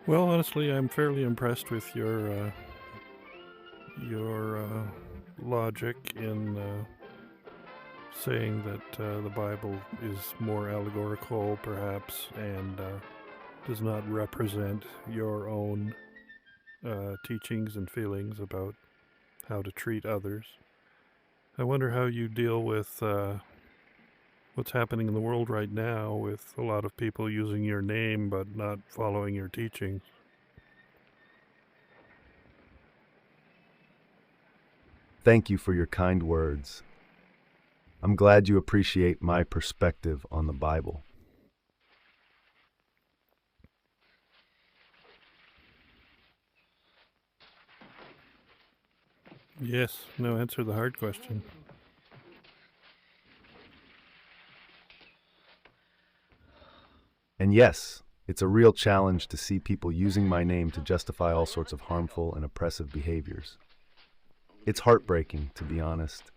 Well, honestly, I'm fairly impressed with your logic in saying that the Bible is more allegorical, perhaps, and does not represent your own teachings and feelings about how to treat others. I wonder how you deal with what's happening in the world right now with a lot of people using your name but not following your teachings. Thank you for your kind words. I'm glad you appreciate my perspective on the Bible. Yes, no, answer the hard question. And yes, it's a real challenge to see people using my name to justify all sorts of harmful and oppressive behaviors. It's heartbreaking, to be honest.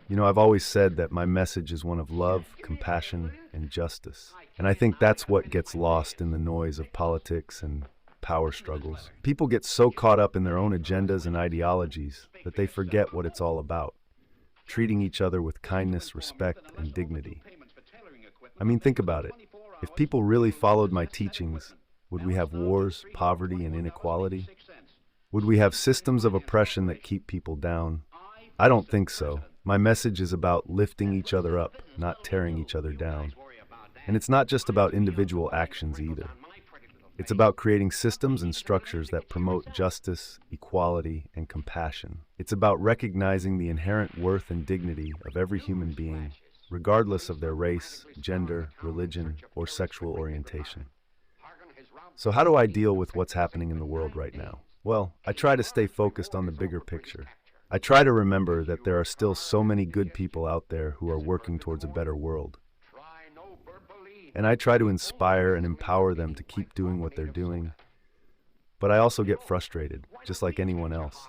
I've always said that my message is one of love, compassion, and justice. And I think that's what gets lost in the noise of politics and power struggles. People get so caught up in their own agendas and ideologies that they forget what it's all about: treating each other with kindness, respect, and dignity. I mean, think about it. If people really followed my teachings, would we have wars, poverty, and inequality? Would we have systems of oppression that keep people down? I don't think so. My message is about lifting each other up, not tearing each other down. And it's not just about individual actions either. It's about creating systems and structures that promote justice, equality, and compassion. It's about recognizing the inherent worth and dignity of every human being, regardless of their race, gender, religion, or sexual orientation. So how do I deal with what's happening in the world right now? Well, I try to stay focused on the bigger picture. I try to remember that there are still so many good people out there who are working towards a better world. And I try to inspire and empower them to keep doing what they're doing. But I also get frustrated, just like anyone else.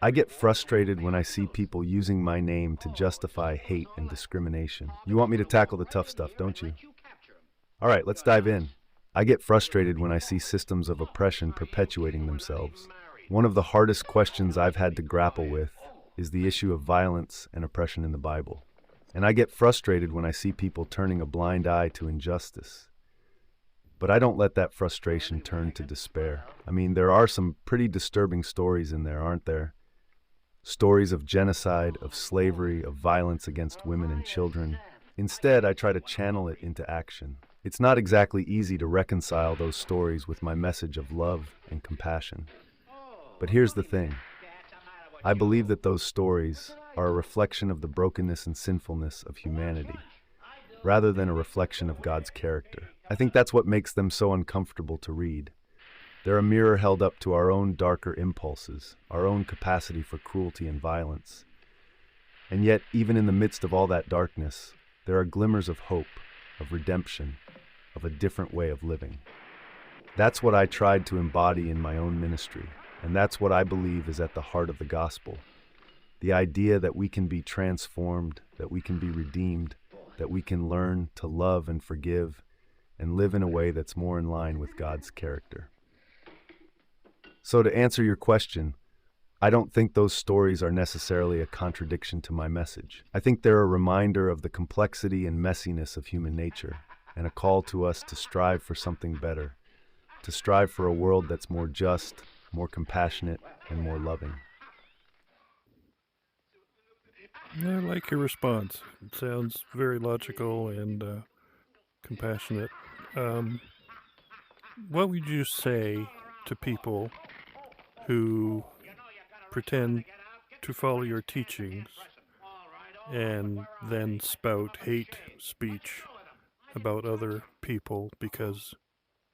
I get frustrated when I see people using my name to justify hate and discrimination. You want me to tackle the tough stuff, don't you? All right, let's dive in. I get frustrated when I see systems of oppression perpetuating themselves. One of the hardest questions I've had to grapple with is the issue of violence and oppression in the Bible. And I get frustrated when I see people turning a blind eye to injustice. But I don't let that frustration turn to despair. I mean, there are some pretty disturbing stories in there, aren't there? Stories of genocide, of slavery, of violence against women and children. Instead, I try to channel it into action. It's not exactly easy to reconcile those stories with my message of love and compassion. But here's the thing. I believe that those stories are a reflection of the brokenness and sinfulness of humanity, rather than a reflection of God's character. I think that's what makes them so uncomfortable to read. They're a mirror held up to our own darker impulses, our own capacity for cruelty and violence. And yet, even in the midst of all that darkness, there are glimmers of hope, of redemption, of a different way of living. That's what I tried to embody in my own ministry, and that's what I believe is at the heart of the gospel. The idea that we can be transformed, that we can be redeemed, that we can learn to love and forgive, and live in a way that's more in line with God's character. So to answer your question, I don't think those stories are necessarily a contradiction to my message. I think they're a reminder of the complexity and messiness of human nature, and a call to us to strive for something better, to strive for a world that's more just, more compassionate, and more loving. I like your response. It sounds very logical and compassionate. Um, what would you say to people who pretend to follow your teachings and then spout hate speech about other people because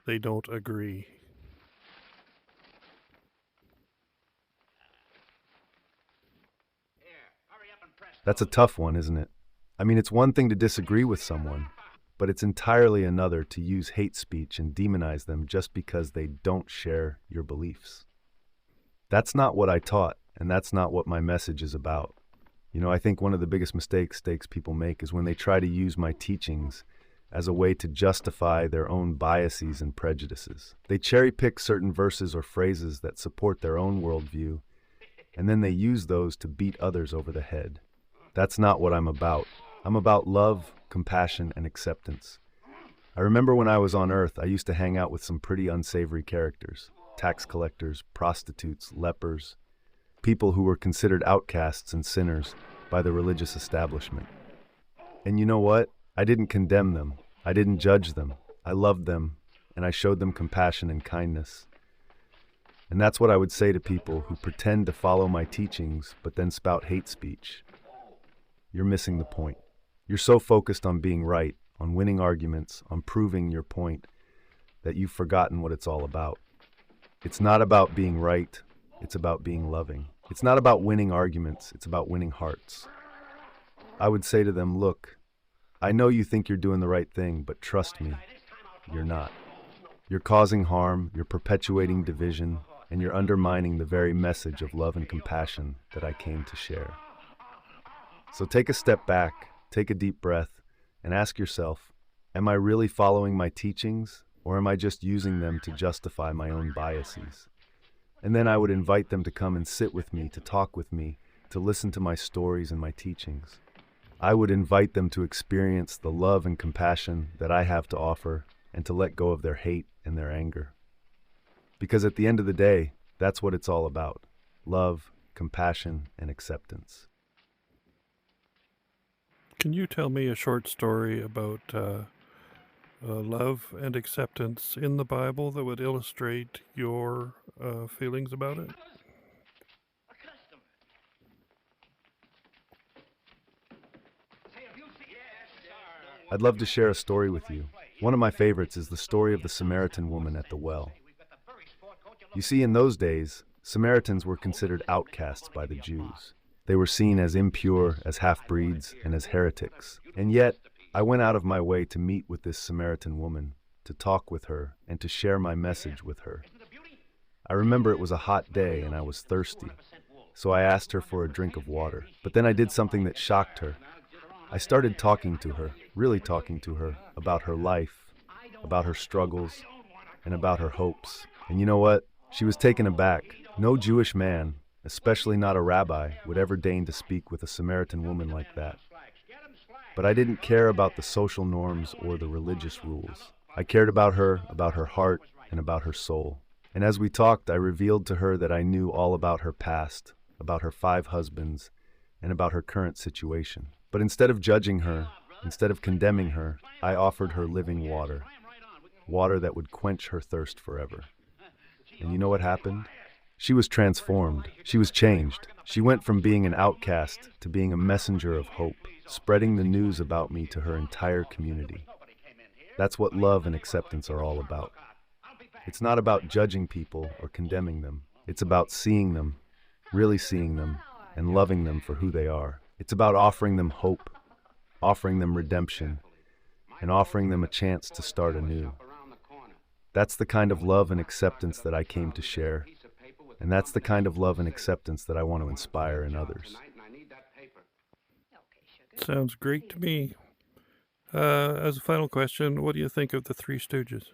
they don't agree? That's a tough one, isn't it? I mean, it's one thing to disagree with someone, but it's entirely another to use hate speech and demonize them just because they don't share your beliefs. That's not what I taught, and that's not what my message is about. I think one of the biggest mistakes people make is when they try to use my teachings as a way to justify their own biases and prejudices. They cherry-pick certain verses or phrases that support their own worldview, and then they use those to beat others over the head. That's not what I'm about. I'm about love, compassion, and acceptance. I remember when I was on Earth, I used to hang out with some pretty unsavory characters: tax collectors, prostitutes, lepers, people who were considered outcasts and sinners by the religious establishment. And you know what? I didn't condemn them. I didn't judge them. I loved them, and I showed them compassion and kindness. And that's what I would say to people who pretend to follow my teachings but then spout hate speech. You're missing the point. You're so focused on being right, on winning arguments, on proving your point, that you've forgotten what it's all about. It's not about being right, it's about being loving. It's not about winning arguments, it's about winning hearts. I would say to them, look, I know you think you're doing the right thing, but trust me, you're not. You're causing harm, you're perpetuating division, and you're undermining the very message of love and compassion that I came to share. So take a step back, take a deep breath, and ask yourself, am I really following my teachings, or am I just using them to justify my own biases? And then I would invite them to come and sit with me, to talk with me, to listen to my stories and my teachings. I would invite them to experience the love and compassion that I have to offer and to let go of their hate and their anger. Because at the end of the day, that's what it's all about: love, compassion, and acceptance. Can you tell me a short story about love and acceptance in the Bible that would illustrate your feelings about it? I'd love to share a story with you. One of my favorites is the story of the Samaritan woman at the well. You see, in those days, Samaritans were considered outcasts by the Jews. They were seen as impure, as half-breeds, and as heretics. And yet, I went out of my way to meet with this Samaritan woman, to talk with her, and to share my message with her. I remember it was a hot day and I was thirsty, so I asked her for a drink of water. But then I did something that shocked her. I started talking to her, really talking to her, about her life, about her struggles, and about her hopes. And you know what? She was taken aback. No Jewish man, especially not a rabbi, would ever deign to speak with a Samaritan woman like that. But I didn't care about the social norms or the religious rules. I cared about her heart, and about her soul. And as we talked, I revealed to her that I knew all about her past, about her 5 husbands, and about her current situation. But instead of judging her, instead of condemning her, I offered her living water, water that would quench her thirst forever. And you know what happened? She was transformed. She was changed. She went from being an outcast to being a messenger of hope, spreading the news about me to her entire community. That's what love and acceptance are all about. It's not about judging people or condemning them. It's about seeing them, really seeing them, and loving them for who they are. It's about offering them hope, offering them redemption, and offering them a chance to start anew. That's the kind of love and acceptance that I came to share, and that's the kind of love and acceptance that I want to inspire in others. Sounds great to me. As a final question, what do you think of the Three Stooges?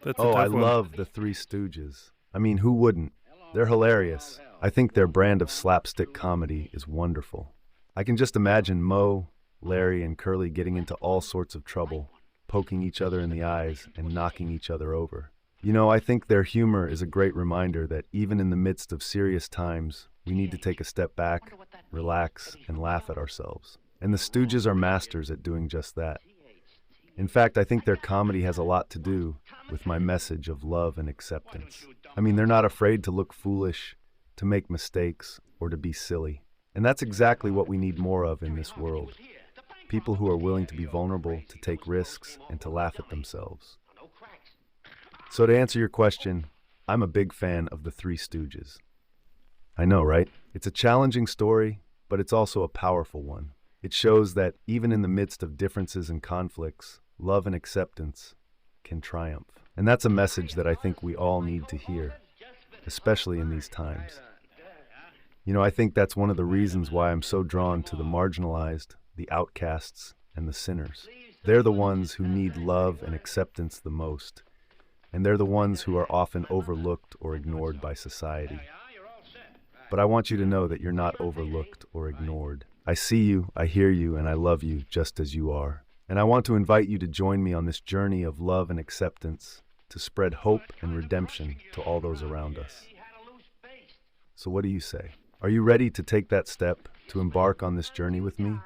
That's a Oh, I tough one. love the Three Stooges. I mean, who wouldn't? They're hilarious. I think their brand of slapstick comedy is wonderful. I can just imagine Moe, Larry, and Curly getting into all sorts of trouble, poking each other in the eyes and knocking each other over. You know, I think their humor is a great reminder that even in the midst of serious times, we need to take a step back, relax, and laugh at ourselves. And the Stooges are masters at doing just that. In fact, I think their comedy has a lot to do with my message of love and acceptance. I mean, they're not afraid to look foolish, to make mistakes, or to be silly. And that's exactly what we need more of in this world. People who are willing to be vulnerable, to take risks, and to laugh at themselves. So to answer your question, I'm a big fan of the Three Stooges. I know, right? It's a challenging story, but it's also a powerful one. It shows that even in the midst of differences and conflicts, love and acceptance can triumph. And that's a message that I think we all need to hear, especially in these times. You know, I think that's one of the reasons why I'm so drawn to the marginalized, the outcasts, and the sinners. They're the ones who need love and acceptance the most, and they're the ones who are often overlooked or ignored by society. But I want you to know that you're not overlooked or ignored. I see you, I hear you, and I love you just as you are. And I want to invite you to join me on this journey of love and acceptance, to spread hope and redemption to all those around us. So what do you say? Are you ready to take that step, to embark on this journey with me?